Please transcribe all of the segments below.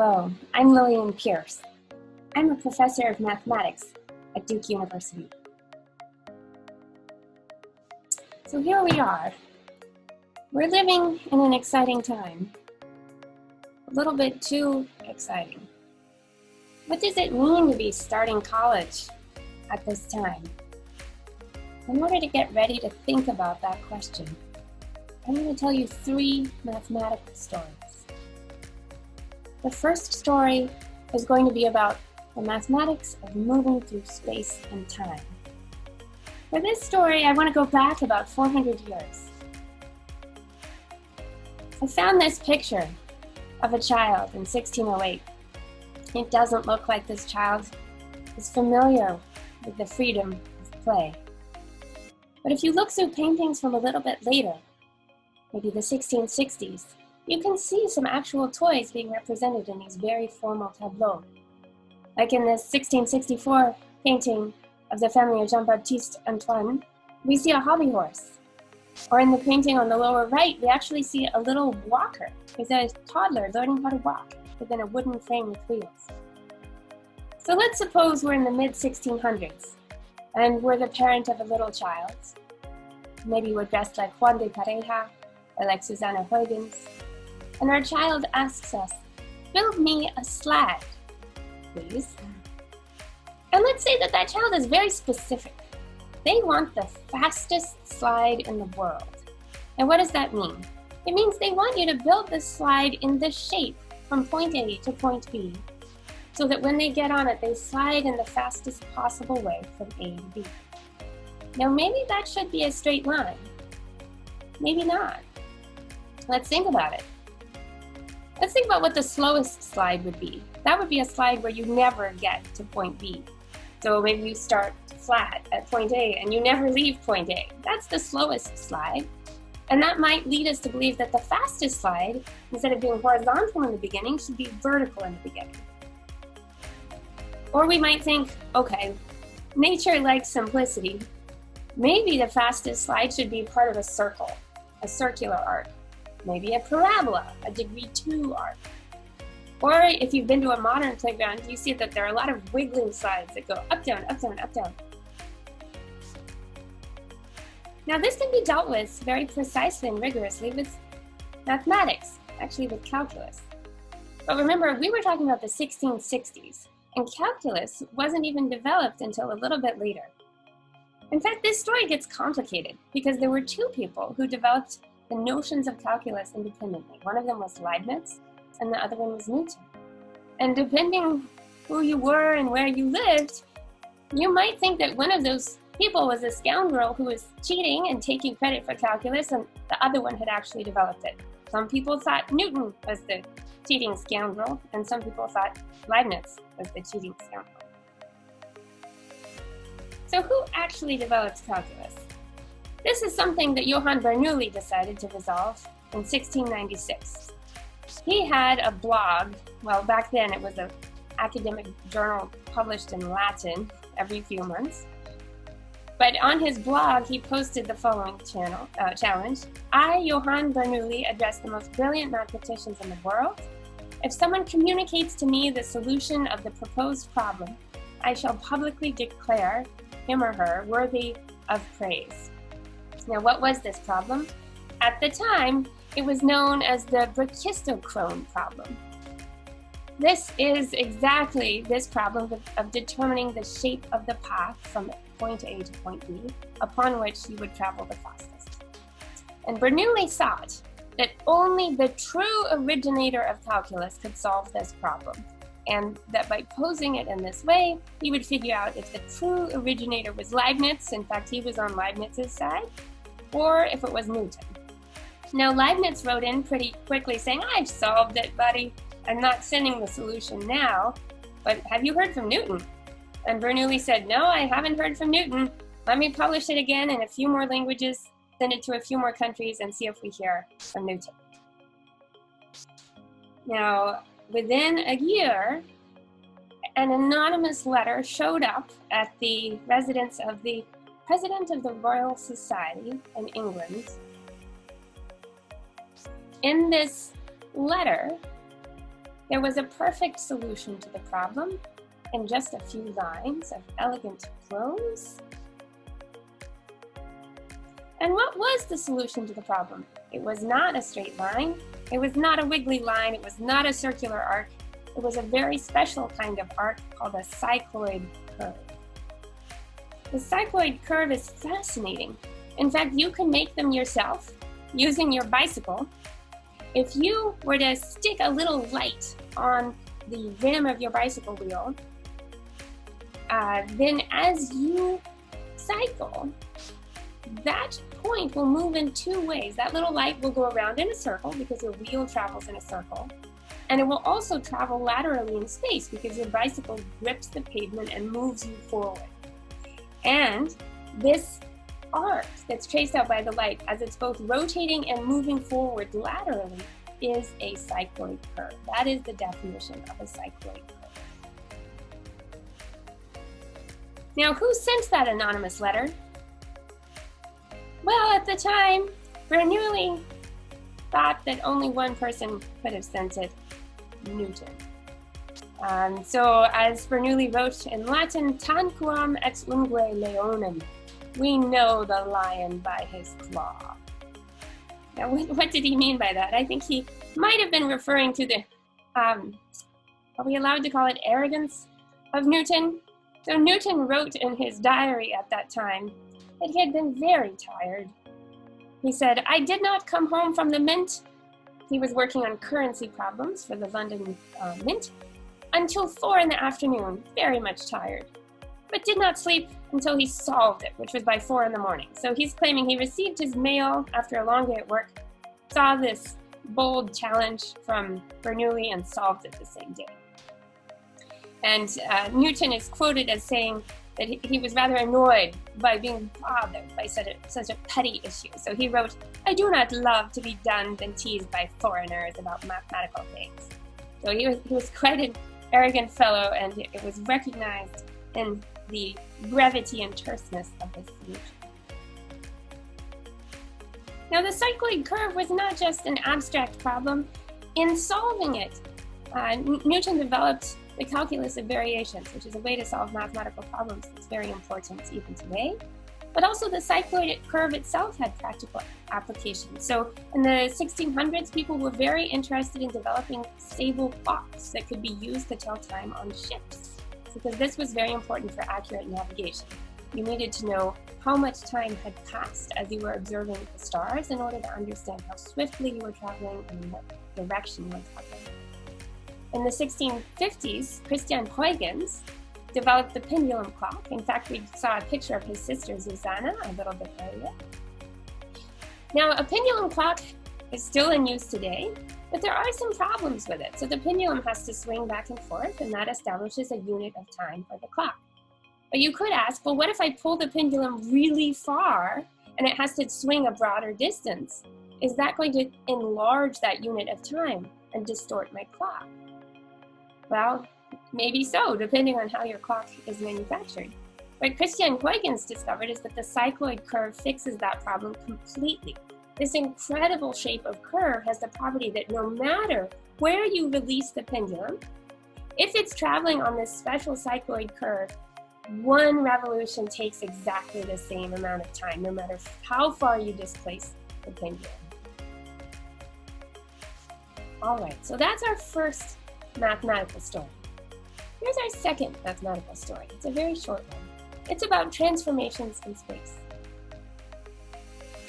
Hello, I'm Lillian Pierce. I'm a professor of mathematics at Duke University. So here we are. We're living in an exciting time. A little bit too exciting. What does it mean to be starting college at this time? In order to get ready to think about that question, I'm going to tell you 3 mathematical stories. The first story is going to be about the mathematics of moving through space and time. For this story, I want to go back about 400 years. I found this picture of a child in 1608. It doesn't look like this child is familiar with the freedom of play. But if you look through paintings from a little bit later, maybe the 1660s, you can see some actual toys being represented in these very formal tableaux. Like in this 1664 painting of the family of Jean-Baptiste Antoine, we see a hobby horse. Or in the painting on the lower right, we actually see a little walker. It's a toddler learning how to walk within a wooden frame with wheels. So let's suppose we're in the mid-1600s, and we're the parent of a little child. Maybe we're dressed like Juan de Pareja or like Susanna Huygens. And our child asks us, build me a slide, please. And let's say that child is very specific. They want the fastest slide in the world. And what does that mean? It means they want you to build the slide in the shape from point A to point B, so that when they get on it, they slide in the fastest possible way from A to B. Now maybe that should be a straight line. Maybe not. Let's think about it. Let's think about what the slowest slide would be. That would be a slide where you never get to point B. So maybe you start flat at point A and you never leave point A. That's the slowest slide. And that might lead us to believe that the fastest slide, instead of being horizontal in the beginning, should be vertical in the beginning. Or we might think, okay, nature likes simplicity. Maybe the fastest slide should be part of a circle, a circular arc. Maybe a parabola, a degree 2 arc. Or if you've been to a modern playground, you see that there are a lot of wiggling slides that go up, down, up, down, up, down. Now this can be dealt with very precisely and rigorously with mathematics, actually with calculus. But remember, we were talking about the 1660s, and calculus wasn't even developed until a little bit later. In fact, this story gets complicated because there were 2 people who developed the notions of calculus independently. One of them was Leibniz, and the other one was Newton. And depending who you were and where you lived, you might think that one of those people was a scoundrel who was cheating and taking credit for calculus, and the other one had actually developed it. Some people thought Newton was the cheating scoundrel, and some people thought Leibniz was the cheating scoundrel. So who actually developed calculus? This is something that Johann Bernoulli decided to resolve in 1696. He had a blog. Well, back then it was an academic journal published in Latin every few months. But on his blog, he posted the following challenge. I, Johann Bernoulli, address the most brilliant mathematicians in the world. If someone communicates to me the solution of the proposed problem, I shall publicly declare him or her worthy of praise. Now, what was this problem? At the time, it was known as the brachistochrone problem. This is exactly this problem of determining the shape of the path from point A to point B, upon which you would travel the fastest. And Bernoulli thought that only the true originator of calculus could solve this problem, and that by posing it in this way, he would figure out if the true originator was Leibniz, in fact he was on Leibniz's side, or if it was Newton. Now Leibniz wrote in pretty quickly saying, I've solved it, buddy. I'm not sending the solution now, but have you heard from Newton? And Bernoulli said, no, I haven't heard from Newton. Let me publish it again in a few more languages, send it to a few more countries, and see if we hear from Newton. Now, within a year, an anonymous letter showed up at the residence of the President of the Royal Society in England. In this letter, There was a perfect solution to the problem in just a few lines of elegant prose. And what was the solution to the problem? It was not a straight line. It was not a wiggly line. It was not a circular arc. It was a very special kind of arc called a cycloid curve. The cycloid curve is fascinating. In fact, you can make them yourself using your bicycle. If you were to stick a little light on the rim of your bicycle wheel, then as you cycle, that point will move in two ways. That little light will go around in a circle because your wheel travels in a circle. And it will also travel laterally in space because your bicycle grips the pavement and moves you forward. And this arc that's traced out by the light, as it's both rotating and moving forward laterally, is a cycloid curve. That is the definition of a cycloid curve. Now, who sent that anonymous letter? Well, at the time, Bernoulli thought that only one person could have sent it, Newton. So as Bernoulli wrote in Latin, tanquam ex ungue leonem, we know the lion by his claw. Now, what did he mean by that? I think he might have been referring to the, are we allowed to call it arrogance of Newton? So Newton wrote in his diary at that time that he had been very tired. He said, I did not come home from the Mint. He was working on currency problems for the London Mint until 4 in the afternoon, very much tired, but did not sleep until he solved it, which was by 4 in the morning. So he's claiming he received his mail after a long day at work, saw this bold challenge from Bernoulli and solved it the same day. And Newton is quoted as saying that he was rather annoyed by being bothered by such a petty issue. So he wrote, I do not love to be dunned and teased by foreigners about mathematical things. So he was quite an arrogant fellow, and it was recognized in the brevity and terseness of his solution. Now, the cycloid curve was not just an abstract problem. In solving it, Newton developed the calculus of variations, which is a way to solve mathematical problems that's very important even today. But also the cycloid curve itself had practical applications. So in the 1600s, people were very interested in developing stable clocks that could be used to tell time on ships, because this was very important for accurate navigation. You needed to know how much time had passed as you were observing the stars in order to understand how swiftly you were traveling and in what direction you were traveling. In the 1650s, Christian Huygens developed the pendulum clock. In fact, we saw a picture of his sister Susanna a little bit earlier. Now, a pendulum clock is still in use today, but there are some problems with it. So the pendulum has to swing back and forth, and that establishes a unit of time for the clock. But you could ask, well, what if I pull the pendulum really far and it has to swing a broader distance? Is that going to enlarge that unit of time and distort my clock? Well, maybe so, depending on how your clock is manufactured. What Christian Huygens discovered is that the cycloid curve fixes that problem completely. This incredible shape of curve has the property that no matter where you release the pendulum, if it's traveling on this special cycloid curve, one revolution takes exactly the same amount of time, no matter how far you displace the pendulum. All right, so that's our first mathematical story. Here's our second mathematical story. It's a very short one. It's about transformations in space.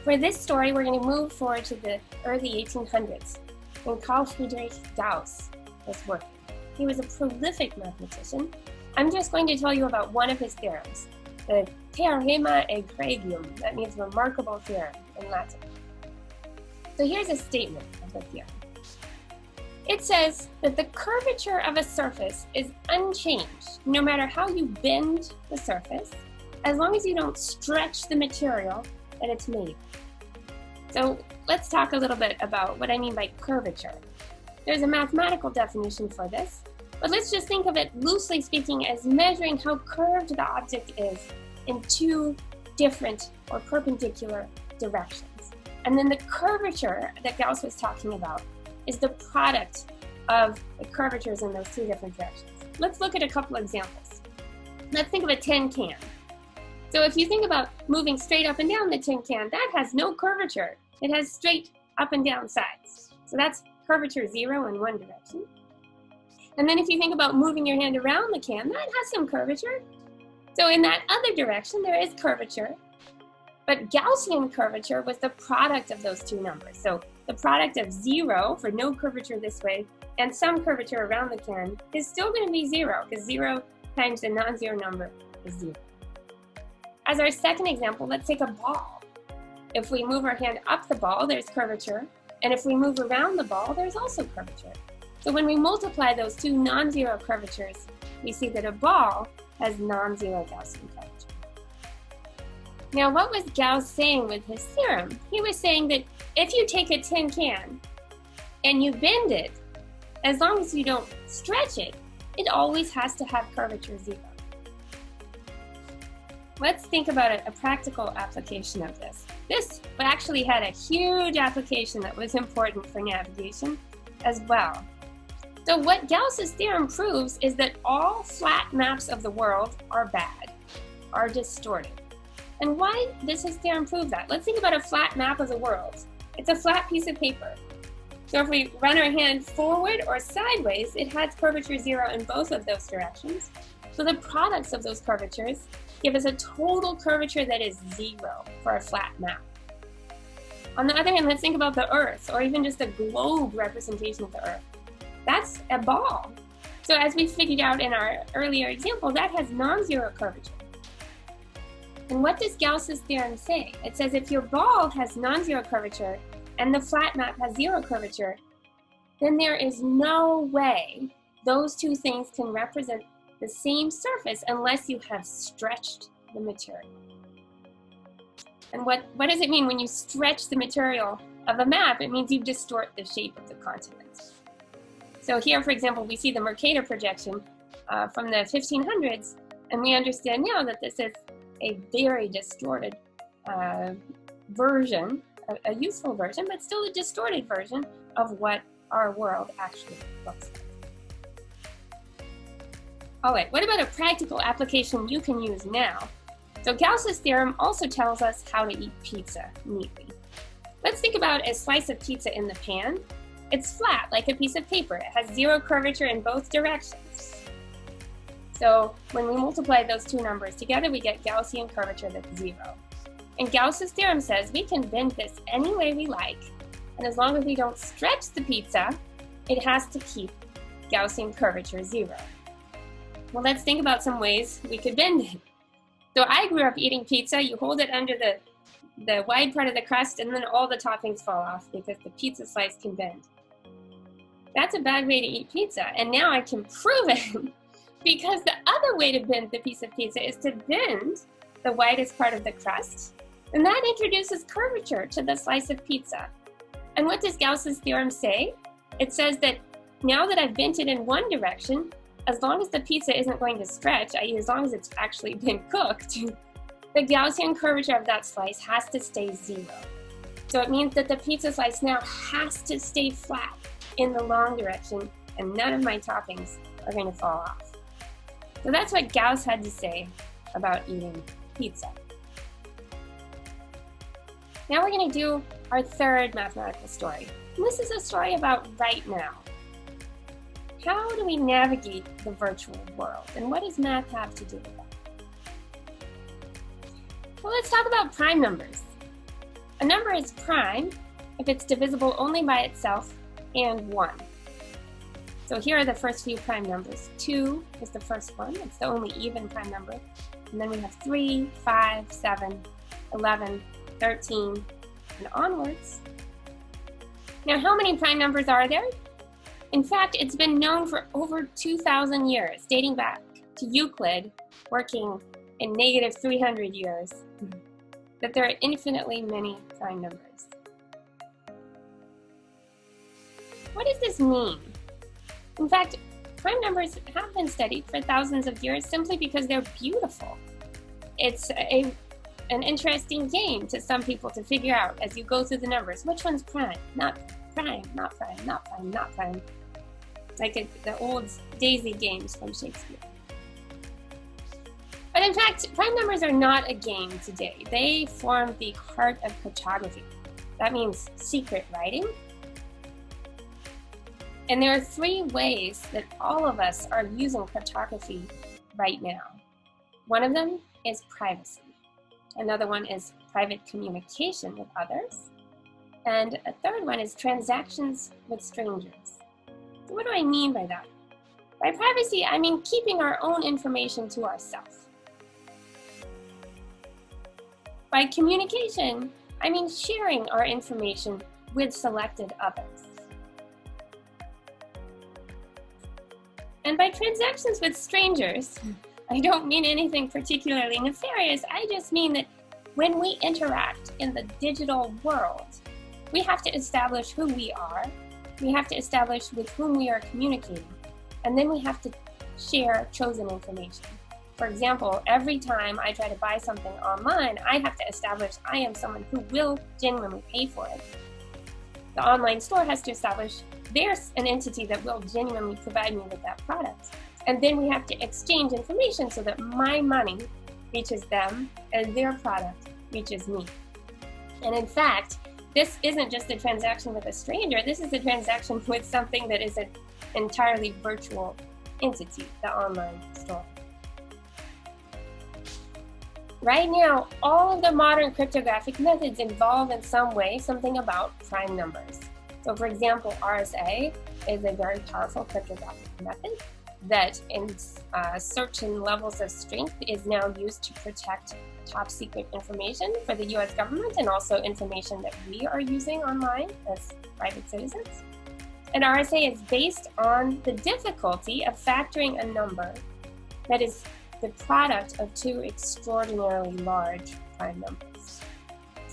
For this story, we're going to move forward to the early 1800s when Carl Friedrich Gauss was working. He was a prolific mathematician. I'm just going to tell you about one of his theorems, the Theorema egregium. That means remarkable theorem in Latin. So here's a statement of the theorem. It says that the curvature of a surface is unchanged no matter how you bend the surface, as long as you don't stretch the material that it's made. So let's talk a little bit about what I mean by curvature. There's a mathematical definition for this, but let's just think of it loosely speaking as measuring how curved the object is in two different or perpendicular directions. And then the curvature that Gauss was talking about is the product of the curvatures in those two different directions. Let's look at a couple examples. Let's think of a tin can. So if you think about moving straight up and down the tin can, that has no curvature. It has straight up and down sides. So that's curvature 0 in one direction. And then if you think about moving your hand around the can, that has some curvature. So in that other direction, there is curvature. But Gaussian curvature was the product of those two numbers. So the product of 0 for no curvature this way and some curvature around the can is still going to be 0 because 0 times a non-zero number is 0. As our second example, let's take a ball. If we move our hand up the ball, there's curvature. And if we move around the ball, there's also curvature. So when we multiply those two non-zero curvatures, we see that a ball has non-zero Gaussian curvature. Now, what was Gauss saying with his theorem? He was saying that if you take a tin can and you bend it, as long as you don't stretch it, it always has to have curvature 0. Let's think about a practical application of this. This actually had a huge application that was important for navigation as well. So what Gauss's theorem proves is that all flat maps of the world are bad, are distorted. And why does his theorem prove that? Let's think about a flat map of the world. It's a flat piece of paper. So if we run our hand forward or sideways, it has curvature 0 in both of those directions. So the products of those curvatures give us a total curvature that is 0 for a flat map. On the other hand, let's think about the Earth, or even just a globe representation of the Earth. That's a ball. So as we figured out in our earlier example, that has non-zero curvature. And what does Gauss's theorem say? It says if your ball has non-zero curvature and the flat map has 0 curvature, then there is no way those two things can represent the same surface unless you have stretched the material. And what does it mean when you stretch the material of a map? It means you distort the shape of the continents. So here, for example, we see the Mercator projection from the 1500s, and we understand now that this is a very distorted version, a useful version, but still a distorted version of what our world actually looks like. All right, what about a practical application you can use now? So Gauss's theorem also tells us how to eat pizza neatly. Let's think about a slice of pizza in the pan. It's flat, like a piece of paper. It has 0 curvature in both directions. So when we multiply those two numbers together, we get Gaussian curvature that's 0. And Gauss's theorem says we can bend this any way we like, and as long as we don't stretch the pizza, it has to keep Gaussian curvature 0. Well, let's think about some ways we could bend it. So I grew up eating pizza. You hold it under the wide part of the crust, and then all the toppings fall off because the pizza slice can bend. That's a bad way to eat pizza, and now I can prove it because the other way to bend the piece of pizza is to bend the widest part of the crust, and that introduces curvature to the slice of pizza. And what does Gauss's theorem say? It says that now that I've bent it in one direction, as long as the pizza isn't going to stretch, i.e. as long as it's actually been cooked, the Gaussian curvature of that slice has to stay 0. So it means that the pizza slice now has to stay flat in the long direction, and none of my toppings are going to fall off. So that's what Gauss had to say about eating pizza. Now we're going to do our third mathematical story. And this is a story about right now. How do we navigate the virtual world, and what does math have to do with that? Well, let's talk about prime numbers. A number is prime if it's divisible only by itself and 1. So here are the first few prime numbers. 2 is the first one. It's the only even prime number. And then we have 3, 5, 7, 11, 13, and onwards. Now, how many prime numbers are there? In fact, it's been known for over 2,000 years, dating back to Euclid, working in negative 300 years, that there are infinitely many prime numbers. What does this mean? In fact, prime numbers have been studied for thousands of years simply because they're beautiful. It's an interesting game to some people to figure out as you go through the numbers. Which one's prime? Not prime, not prime, not prime, not prime. like the old daisy games from Shakespeare. But in fact, prime numbers are not a game today. They form the heart of cryptography. That means secret writing. And there are three ways that all of us are using cryptography right now. One of them is privacy. Another one is private communication with others. And a third one is transactions with strangers. So what do I mean by that? By privacy, I mean keeping our own information to ourselves. By communication, I mean sharing our information with selected others. And by transactions with strangers, I don't mean anything particularly nefarious. I just mean that when we interact in the digital world, we have to establish who we are, we have to establish with whom we are communicating, and then we have to share chosen information. For example, every time I try to buy something online, I have to establish I am someone who will genuinely pay for it. The online store has to establish there's an entity that will genuinely provide me with that product. And then we have to exchange information so that my money reaches them and their product reaches me. And in fact, this isn't just a transaction with a stranger, this is a transaction with something that is an entirely virtual entity, the online store. Right now, all of the modern cryptographic methods involve in some way something about prime numbers. So for example, RSA is a very powerful cryptographic method that in certain levels of strength is now used to protect top secret information for the US government and also information that we are using online as private citizens. And RSA is based on the difficulty of factoring a number that is the product of two extraordinarily large prime numbers.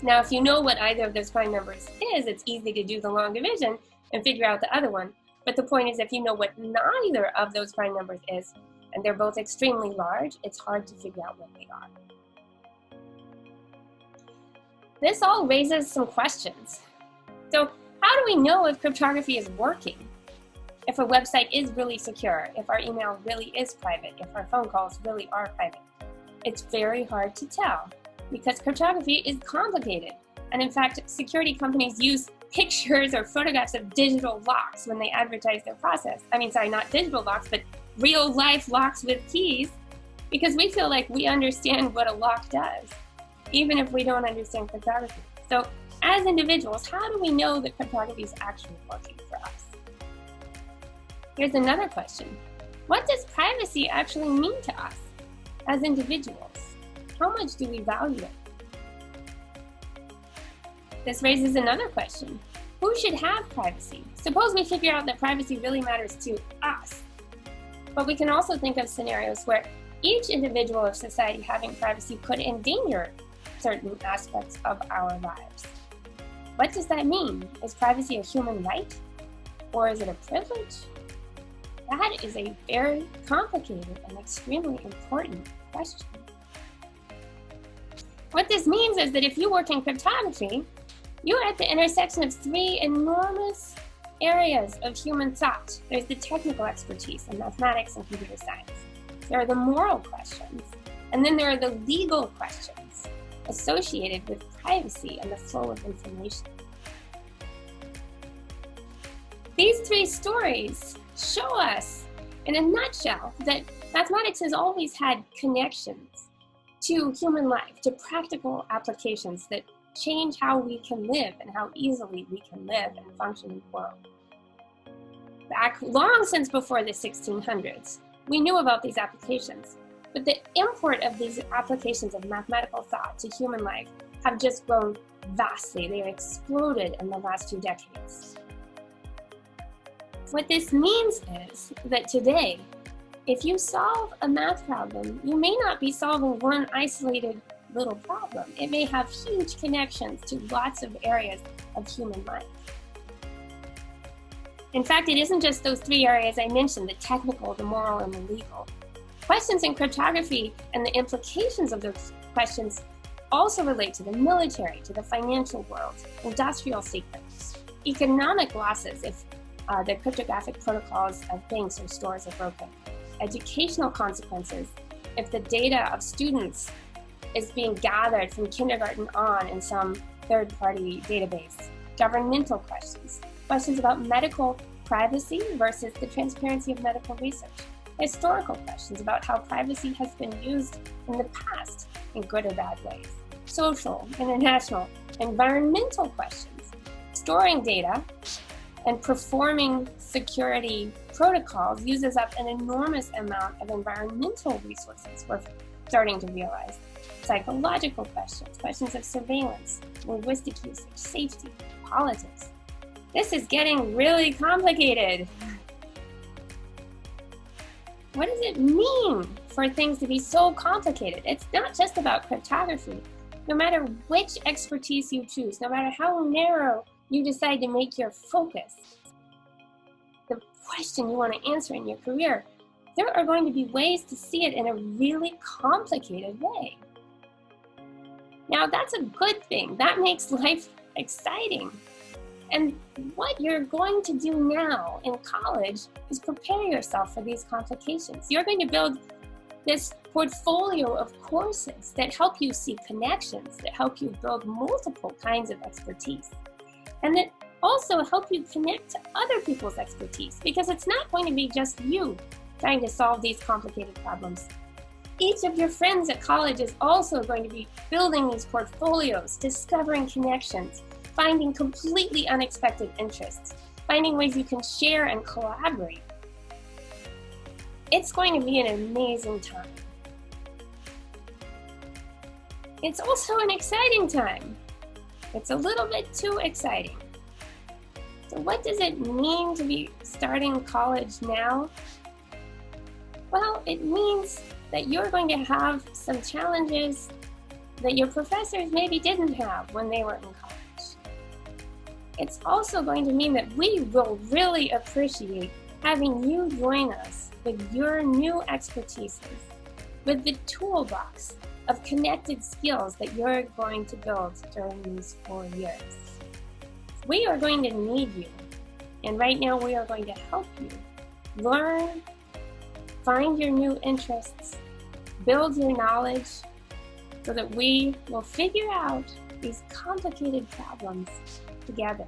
Now, if you know what either of those prime numbers is, it's easy to do the long division and figure out the other one. But the point is, if you know what neither of those prime numbers is, and they're both extremely large, it's hard to figure out what they are. This all raises some questions. So how do we know if cryptography is working? If a website is really secure, if our email really is private, if our phone calls really are private? It's very hard to tell because cryptography is complicated. And in fact, security companies use pictures or photographs of digital locks when they advertise their process. Not digital locks, but real life locks with keys, because we feel like we understand what a lock does, even if we don't understand cryptography. So as individuals, how do we know that cryptography is actually working for us? Here's another question. What does privacy actually mean to us as individuals? How much do we value it? This raises another question. Who should have privacy? Suppose we figure out that privacy really matters to us. But we can also think of scenarios where each individual of society having privacy could endanger certain aspects of our lives. What does that mean? Is privacy a human right? Or is it a privilege? That is a very complicated and extremely important question. What this means is that if you work in cryptography, you are at the intersection of three enormous areas of human thought. There's the technical expertise in mathematics and computer science. There are the moral questions, and then there are the legal questions associated with privacy and the flow of information. These three stories show us, in a nutshell, that mathematics has always had connections to human life, to practical applications that change how we can live and how easily we can live and function in the world. Back long since before the 1600s, we knew about these applications, but the import of these applications of mathematical thought to human life have just grown vastly. They've exploded in the last 2 decades. What this means is that today, if you solve a math problem, you may not be solving one isolated little problem. It may have huge connections to lots of areas of human life. In fact, it isn't just those 3 areas I mentioned, the technical, the moral, and the legal. Questions in cryptography and the implications of those questions also relate to the military, to the financial world, industrial secrets, economic losses if the cryptographic protocols of banks or stores are broken. Educational consequences, if the data of students is being gathered from kindergarten on in some third-party database. Governmental questions, questions about medical privacy versus the transparency of medical research. Historical questions about how privacy has been used in the past in good or bad ways. Social, international, environmental questions. Storing data and performing security protocols uses up an enormous amount of environmental resources, we're starting to realize. Psychological questions, questions of surveillance, linguistic usage, safety, politics. This is getting really complicated. What does it mean for things to be so complicated? It's not just about cryptography. No matter which expertise you choose, no matter how narrow you decide to make your focus, the question you want to answer in your career, there are going to be ways to see it in a really complicated way. Now, that's a good thing. That makes life exciting. And what you're going to do now in college is prepare yourself for these complications. You're going to build this portfolio of courses that help you see connections, that help you build multiple kinds of expertise, and that also help you connect to other people's expertise, because it's not going to be just you trying to solve these complicated problems. Each of your friends at college is also going to be building these portfolios, discovering connections, finding completely unexpected interests, finding ways you can share and collaborate. It's going to be an amazing time. It's also an exciting time. It's a little bit too exciting. So what does it mean to be starting college now? Well, it means that you're going to have some challenges that your professors maybe didn't have when they were in college. It's also going to mean that we will really appreciate having you join us with your new expertises, with the toolbox of connected skills that you're going to build during these 4 years. We are going to need you, and right now we are going to help you learn, find your new interests, build your knowledge, so that we will figure out these complicated problems together.